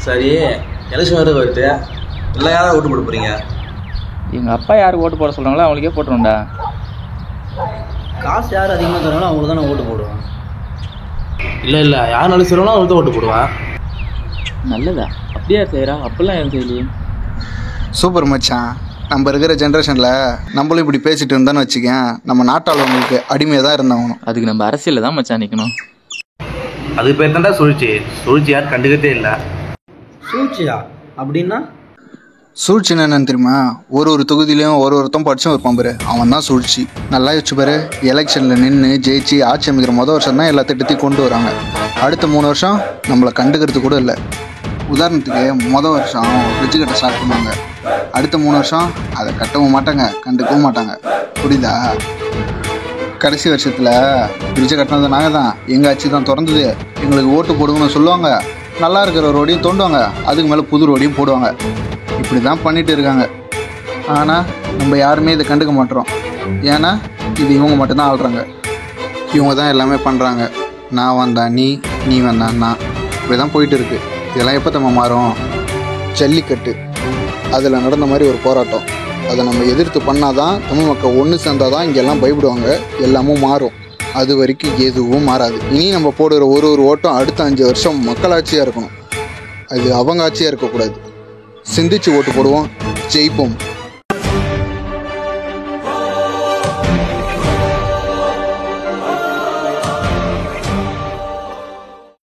சரி, எலெக்ஷன் வர வருது, இல்லை யாராவது ஓட்டு போட போறீங்க? எங்கள் அப்பா யாருக்கு ஓட்டு போட சொல்கிறாங்களோ அவங்களுக்கே போட்டுருவோம்டா. காசு யார் அதிகமாக தராங்களோ அவங்களுக்கு தான் நான் ஓட்டு போடுவேன். இல்லை யார் நல்ல செய்யறோம் அவங்களுக்கு தான் ஓட்டு போடுவேன். நல்லதா? அப்படியா செய்கிறா? அப்படிலாம் எதுவும் செய்யலையே. சூப்பர் மச்சான். நம்ம இருக்கிற ஜென்ரேஷனில் நம்மளும் இப்படி பேசிட்டு இருந்தோன்னு வச்சுக்கேன், நம்ம நாட்டாளவங்களுக்கு அடிமையாக தான் இருந்தாகணும். அதுக்கு நம்ம அரசியலில் தான் மச்சான் நிற்கணும். அதுக்கு பேர் தான்டா சூழ்ச்சி யாரும் கண்டுக்கதே இல்லை. சூழ்ச்சியா? அப்படின்னா சூழ்ச்சின்னு என்னன்னு தெரியுமா? ஒரு தொகுதியிலையும் ஒருத்தன் படிச்சும் இருப்பான் பாரு, அவன் தான் சூழ்ச்சி. நல்லா யோசிச்சு பாரு, எலெக்ஷனில் நின்று ஜெயிச்சு ஆட்சி அமைக்கிற வருஷம் தான் எல்லா திட்டத்தையும் கொண்டு வராங்க. அடுத்த 3 வருஷம் நம்மளை கண்டுக்கிறது கூட இல்லை. உதாரணத்துக்கு வருஷம் ஃப்ரிட்ஜு கட்ட ஸ்டார்ட் பண்ணுவாங்க, அடுத்த 3 வருஷம் அதை கட்டவும் மாட்டாங்க, கண்டுக்கவும் மாட்டாங்க. புரியுதா? கடைசி வருஷத்தில் ஃப்ரிட்ஜை கட்டினது நாங்கள் தான், எங்கள் ஆட்சி தான் திறந்தது, எங்களுக்கு ஓட்டு போடுங்கன்னு சொல்லுவாங்க. நல்லா இருக்கிற ரோடையும் தோண்டுவாங்க, அதுக்கு மேலே புது ரோடையும் போடுவாங்க. இப்படி தான் பண்ணிகிட்டு இருக்காங்க. ஆனால் நம்ம யாருமே இதை கண்டுக்க மாட்டோம். ஏன்னா இது இவங்க மட்டும்தான் ஆள்றாங்க, இவங்க தான் எல்லாமே பண்ணுறாங்க. நான் வந்தேன் நீ வந்தான் நான், இப்படி தான் போயிட்டு இருக்கு. இதெல்லாம் எப்போ நம்ம மாறும்? ஜல்லிக்கட்டு அதில் நடந்த மாதிரி ஒரு போராட்டம், அதை நம்ம எதிர்த்து பண்ணாதான், தமிழ் மக்கள் ஒன்று சேர்ந்தால் தான் இங்கெல்லாம் பயப்படுவாங்க, எல்லாமும் மாறும். அது வரைக்கும் எதுவும் மாறாது. இனி நம்ம போடுற ஒரு ஓட்டம் அடுத்த 5 வருஷம் மக்களாட்சியாக இருக்கணும், அது அவங்க ஆட்சியாக இருக்கக்கூடாது. சிந்திச்சு ஓட்டு போடுவோம், ஜெயிப்போம்.